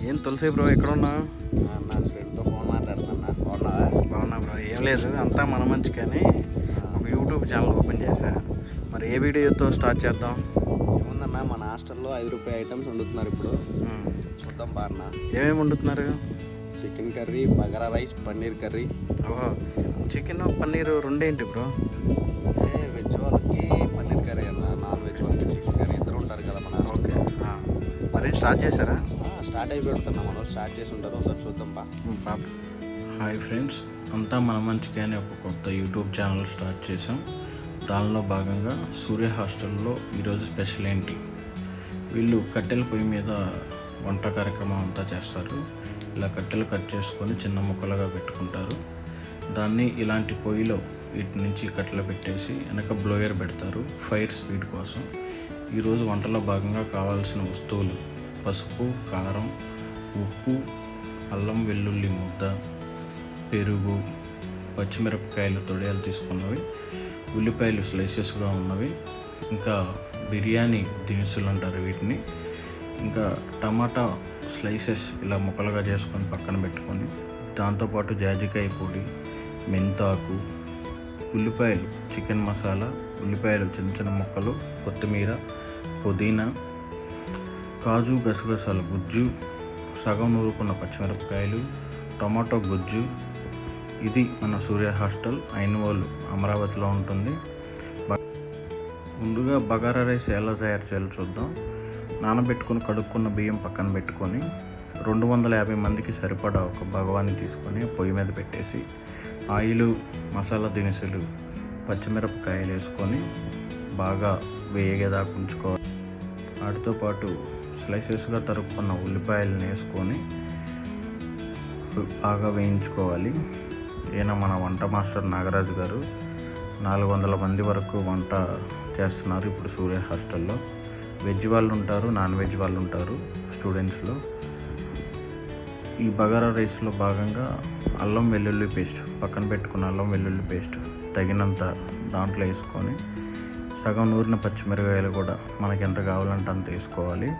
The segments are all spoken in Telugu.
ఏం తులసి బ్రో ఎక్కడున్నా? నా ఫ్రెండ్తో ఫోన్ మాట్లాడుతున్నా. బాగున్నావా? బాగున్నా బ్రో. ఏం లేదు, అంతా మన మంచి. కానీ ఒక యూట్యూబ్ ఛానల్ ఓపెన్ చేశా. మరి ఏ వీడియోతో స్టార్ట్ చేద్దాం? ఏముందన్నా, మన హాస్టల్లో ₹5 ఐటమ్స్ వండుతున్నారు ఇప్పుడు. చూద్దాం బాగా. ఏమేమి వండుతున్నారు? Chicken curry, bagara rice, paneer curry. ఓహో, చికెన్ పన్నీరు రెండేంటి బ్రో? వెజ్ వాళ్ళకి పన్నీర్ కర్రీ అన్న, నాన్ వెజ్ వాళ్ళకి చికెన్ కర్రీ. ఇద్దరు ఉంటారు కదా మన. ఓకే, మరి స్టార్ట్ చేశారా? స్టార్ట్ అయిపోయి ఉంటున్నాం, మనం స్టార్ట్ చేసి ఉంటారు. ఒకసారి చూద్దాం బా. హాయ్ ఫ్రెండ్స్, అంతా మన మంచికి అని ఒక కొత్త యూట్యూబ్ ఛానల్ స్టార్ట్ చేసాం. దానిలో భాగంగా సూర్య హాస్టల్లో ఈరోజు స్పెషల్ ఏంటి? వీళ్ళు కట్టెల పొయ్యి మీద వంట కార్యక్రమం అంతా చేస్తారు. ఇలా కట్టెలు కట్ చేసుకొని చిన్న ముక్కలుగా పెట్టుకుంటారు. దాన్ని ఇలాంటి పొయ్యిలో వీటి నుంచి కట్టెలు పెట్టేసి వెనక బ్లోయర్ పెడతారు ఫైర్ స్పీడ్ కోసం. ఈరోజు వంటలో భాగంగా కావాల్సిన వస్తువులు: పసుపు, కారం, ఉప్పు, అల్లం వెల్లుల్లి ముద్ద, పెరుగు, పచ్చిమిరపకాయలు తొడియాలు తీసుకున్నవి, ఉల్లిపాయలు స్లైసెస్గా ఉన్నవి, ఇంకా బిర్యానీ దినుసులు అంటారు వీటిని, ఇంకా టమాటా స్లైసెస్ ఇలా ముక్కలుగా చేసుకొని పక్కన పెట్టుకొని, దాంతోపాటు జాజికాయ పొడి, మెంతాకు, ఉల్లిపాయలు, చికెన్ మసాలా, ఉల్లిపాయలు చిన్న చిన్న ముక్కలు, కొత్తిమీర, పుదీనా, కాజు గసగసాల గుజ్జు, సగం నూరుకున్న పచ్చిమిరపకాయలు, టమాటో గుజ్జు. ఇది మన సూర్య హాస్టల్, ఐనవోలు, అమరావతిలో ఉంటుంది. ముందుగా బగారా రైస్ ఎలా తయారు చేయాలో చూద్దాం. నానబెట్టుకుని కడుక్కున్న బియ్యం పక్కన పెట్టుకొని 250 మందికి సరిపడా ఒక భగవాన్ని తీసుకొని పొయ్యి మీద పెట్టేసి ఆయిలు, మసాలా దినుసులు, పచ్చిమిరపకాయలు వేసుకొని బాగా వేగేదాకా ఉంచుకోవాలి. వాటితో పాటు స్లైసెస్గా తరుక్కున్న ఉల్లిపాయలను వేసుకొని బాగా వేయించుకోవాలి. ఈయన మన వంట మాస్టర్ నాగరాజు గారు. 400 మంది వరకు వంట చేస్తున్నారు ఇప్పుడు సూర్య హాస్టల్లో. వెజ్ వాళ్ళు ఉంటారు, నాన్ వెజ్ వాళ్ళు ఉంటారు స్టూడెంట్స్లో. ఈ బగారా రైస్లో భాగంగా అల్లం వెల్లుల్లి పేస్ట్, పక్కన పెట్టుకున్న అల్లం వెల్లుల్లి పేస్ట్ తగినంత దాంట్లో వేసుకొని, సగం నూరిన పచ్చిమిరపకాయలు కూడా మనకి ఎంత కావాలంటే అంత వేసుకోవాలి.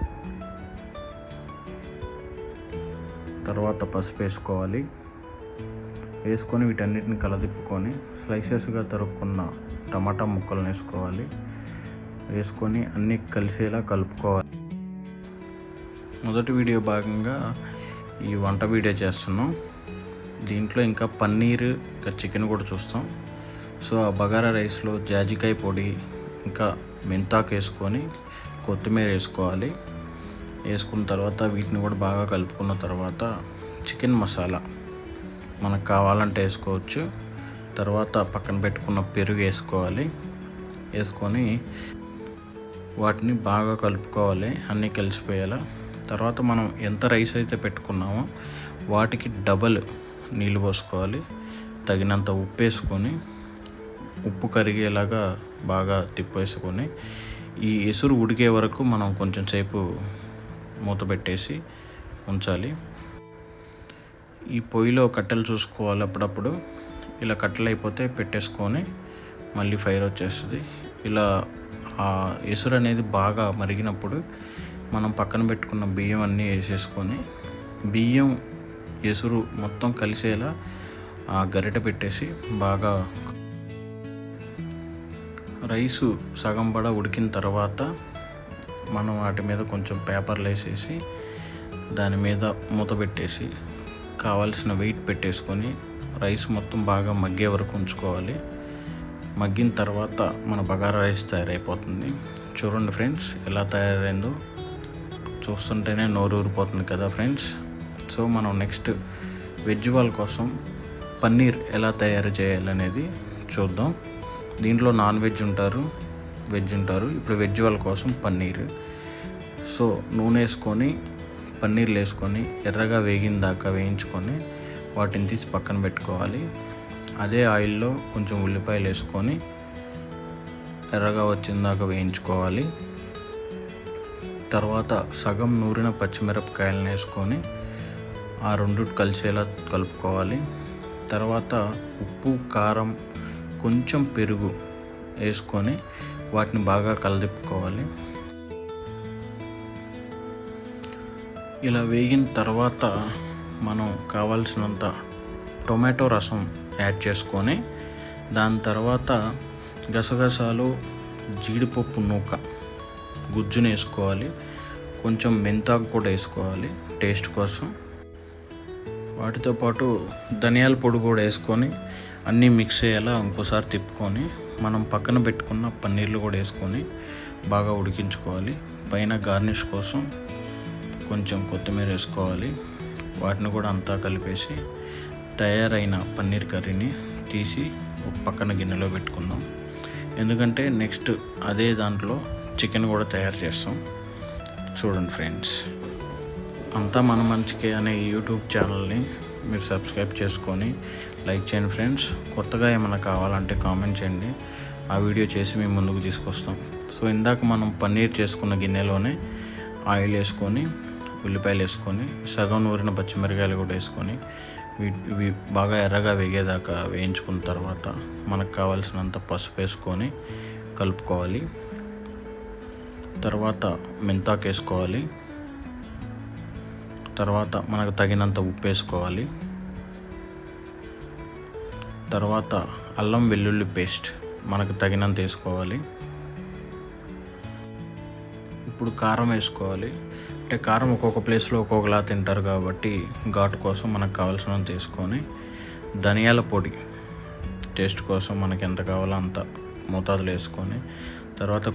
తర్వాత పసుపు వేసుకోవాలి. వేసుకొని వీటన్నిటిని కలదిప్పుకొని స్లైసెస్గా తరుక్కున్న టమాటా ముక్కలను వేసుకోవాలి. వేసుకొని అన్నీ కలిసేలా కలుపుకోవాలి. మొదటి వీడియో భాగంగా ఈ వంట వీడియో చేస్తున్నాం. దీంట్లో ఇంకా పన్నీర్, ఇంకా చికెన్ కూడా చూస్తాం. సో ఆ బగారా రైస్లో జాజికాయ పొడి, ఇంకా మెంతాకు వేసుకొని కొత్తిమీర వేసుకోవాలి. వేసుకున్న తర్వాత వీటిని కూడా బాగా కలుపుకున్న తర్వాత చికెన్ మసాలా మనకు కావాలంటే వేసుకోవచ్చు. తర్వాత పక్కన పెట్టుకున్న పెరుగు వేసుకోవాలి. వేసుకొని వాటిని బాగా కలుపుకోవాలి, అన్నీ కలిసిపోయేలా. తర్వాత మనం ఎంత రైస్ అయితే పెట్టుకున్నామో వాటికి డబల్ నీళ్ళు పోసుకోవాలి. తగినంత ఉప్పు వేసుకొని, ఉప్పు కరిగేలాగా బాగా తిప్పేసుకొని, ఈ ఎసురు ఉడికే వరకు మనం కొంచెం సేపు మూత పెట్టేసి ఉంచాలి. ఈ పొయ్యిలో కట్టెలు చూసుకోవాలి అప్పుడప్పుడు. ఇలా కట్టెలు అయిపోతే పెట్టేసుకొని మళ్ళీ ఫైర్ వచ్చేస్తుంది. ఇలా ఆ ఎసురు అనేది బాగా మరిగినప్పుడు మనం పక్కన పెట్టుకున్న బియ్యం అన్నీ వేసేసుకొని, బియ్యం ఎసురు మొత్తం కలిసేలా ఆ గరిటె పెట్టేసి బాగా రైసు సగం పడ ఉడికిన తర్వాత మనం వాటి మీద కొంచెం పేపర్లు వేసేసి దాని మీద మూత పెట్టేసి కావాల్సిన వెయిట్ పెట్టేసుకొని రైస్ మొత్తం బాగా మగ్గే వరకు ఉంచుకోవాలి. మగ్గిన తర్వాత మన బగారా రైస్ తయారైపోతుంది. చూడండి ఫ్రెండ్స్ ఎలా తయారైందో. చూస్తుంటేనే నోరు ఊరిపోతుంది కదా ఫ్రెండ్స్. సో మనం నెక్స్ట్ వెజ్ వాళ్ళ కోసం పన్నీర్ ఎలా తయారు చేయాలనేది చూద్దాం. దీంట్లో నాన్ వెజ్ ఉంటారు, వెజ్ ఉంటారు. ఇప్పుడు వెజ్ వాళ్ళ కోసం పన్నీర్. సో నూనె వేసుకొని పన్నీర్లు వేసుకొని ఎర్రగా వేగిన దాకా వేయించుకొని వాటిని తీసి పక్కన పెట్టుకోవాలి. అదే ఆయిల్లో కొంచెం ఉల్లిపాయలు వేసుకొని ఎర్రగా వచ్చిన దాకా వేయించుకోవాలి. తర్వాత సగం నూరిన పచ్చిమిరపకాయలను వేసుకొని ఆ రెండు కలిసేలా కలుపుకోవాలి. తర్వాత ఉప్పు, కారం, కొంచెం పెరుగు వేసుకొని వాటిని బాగా కలదిప్పుకోవాలి. ఇలా వేగిన తర్వాత మనం కావాల్సినంత టొమాటో రసం యాడ్ చేసుకొని దాని తర్వాత గసగసాలు జీడిపప్పు నూక గుజ్జును వేసుకోవాలి. కొంచెం మెంతాకు కూడా వేసుకోవాలి టేస్ట్ కోసం. వాటితో పాటు ధనియాల పొడి కూడా వేసుకొని అన్నీ మిక్స్ అయ్యేలా ఇంకోసారి తిప్పుకొని మనం పక్కన పెట్టుకున్న పన్నీర్లు కూడా వేసుకొని బాగా ఉడికించుకోవాలి. పైన గార్నిష్ కోసం కొంచెం కొత్తిమీర వేసుకోవాలి. వాటిని కూడా అంతా కలిపేసి తయారైన పన్నీర్ కర్రీని తీసి ఒక పక్కన గిన్నెలో పెట్టుకుందాం. ఎందుకంటే నెక్స్ట్ అదే దాంట్లో చికెన్ కూడా తయారు చేస్తాం. చూడండి ఫ్రెండ్స్, అంతా మన మంచికే అనే యూట్యూబ్ ఛానల్ని మీరు సబ్స్క్రైబ్ చేసుకొని లైక్ చేయండి ఫ్రెండ్స్. కొత్తగా ఏమైనా కావాలంటే కామెంట్ చేయండి, ఆ వీడియో చేసి మేము ముందుకు తీసుకొస్తాం. సో ఇందాక మనం పన్నీర్ చేసుకున్న గిన్నెలోనే ఆయిల్ వేసుకొని ఉల్లిపాయలు వేసుకొని సగం నూరిన పచ్చిమిరకాయలు కూడా వేసుకొని ఇవి బాగా ఎర్రగా వేగేదాకా వేయించుకున్న తర్వాత మనకు కావాల్సినంత పసుపు వేసుకొని కలుపుకోవాలి. తర్వాత మెంతాకు వేసుకోవాలి. తర్వాత మనకు తగినంత ఉప్పు వేసుకోవాలి. తర్వాత అల్లం వెల్లుల్లి పేస్ట్ మనకు తగినంత వేసుకోవాలి. ఇప్పుడు కారం వేసుకోవాలి. అంటే కారం ఒక్కొక్క ప్లేస్లో ఒక్కొక్కలా తింటారు కాబట్టి ఘాటు కోసం మనకు కావాల్సినంత వేసుకొని ధనియాల పొడి టేస్ట్ కోసం మనకి ఎంత కావాలో అంత మోతాదులో వేసుకొని తర్వాత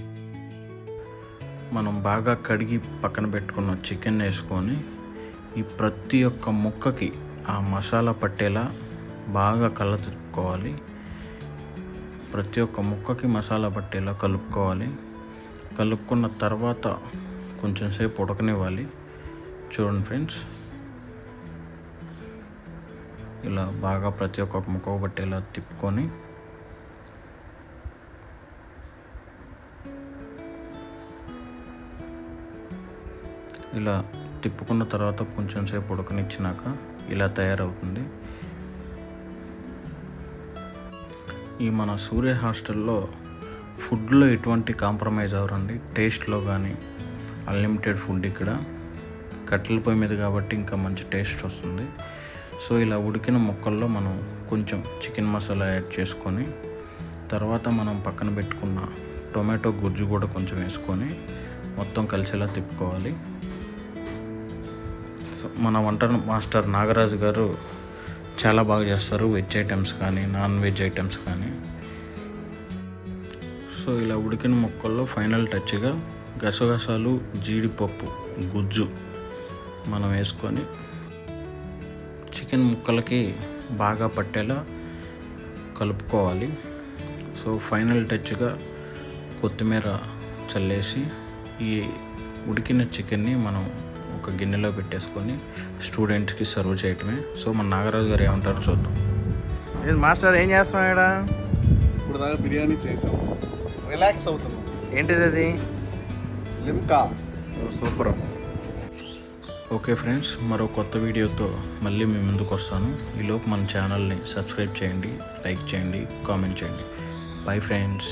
మనం బాగా కడిగి పక్కన పెట్టుకున్న చికెన్ వేసుకొని ఈ ప్రతి ఒక్క ముక్కకి ఆ మసాలా పట్టేలా బాగా కలుపుకోవాలి. ప్రతి ఒక్క ముక్కకి మసాలా పట్టేలా కలుపుకోవాలి. కలుపుకున్న తర్వాత కొంచెం సేపు ఉడకనివ్వాలి. చూడండి ఫ్రెండ్స్, ఇలా బాగా ప్రతి ఒక్క ముక్క పట్టేలా తిప్పుకొని ఇలా తిప్పుకున్న తర్వాత కొంచెం సేపు ఉడకనిచ్చినాక ఇలా తయారవుతుంది. ఈ మన సూర్య హాస్టల్లో ఫుడ్లో ఎటువంటి కాంప్రమైజ్ అవ్వరండి. టేస్ట్లో కానీ అన్లిమిటెడ్ ఫుడ్ ఇక్కడ. కట్టెల పొయ్యి మీద కాబట్టి ఇంకా మంచి టేస్ట్ వస్తుంది. సో ఇలా ఉడికిన ముక్కల్లో మనం కొంచెం చికెన్ మసాలా యాడ్ చేసుకొని తర్వాత మనం పక్కన పెట్టుకున్న టొమాటో గుజ్జు కూడా కొంచెం వేసుకొని మొత్తం కలిసేలా తిప్పుకోవాలి. సో మన వంట మాస్టర్ నాగరాజు గారు చాలా బాగా చేస్తారు, వెజ్ ఐటమ్స్ కానీ నాన్ వెజ్ ఐటమ్స్ కానీ. సో ఇలా ఉడికిన ముక్కల్లో ఫైనల్ టచ్గా గసగసాలు జీడిపప్పు గుజ్జు మనం వేసుకొని చికెన్ ముక్కలకి బాగా పట్టేలా కలుపుకోవాలి. సో ఫైనల్ టచ్గా కొత్తిమీర చల్లేసి ఈ ఉడికిన చికెన్ని మనం ఒక గిన్నెలో పెట్టేసుకొని స్టూడెంట్స్కి సర్వ్ చేయటమే. సో మన నాగరాజు గారు ఏమంటారో చూద్దాం. మాస్టర్ ఏం చేస్తున్నాం ఇక్కడ? ఇప్పుడు దాకా బిర్యానీ చేసాం, రిలాక్స్ అవుతున్నాం. ఏంటిది అది? లిమ్కా. సూపర్. ఓకే ఫ్రెండ్స్, మరో కొత్త వీడియోతో మళ్ళీ మీ ముందుకు వస్తాను. ఈలోపు మన ఛానల్ని సబ్స్క్రైబ్ చేయండి, లైక్ చేయండి, కామెంట్ చేయండి. Bye friends.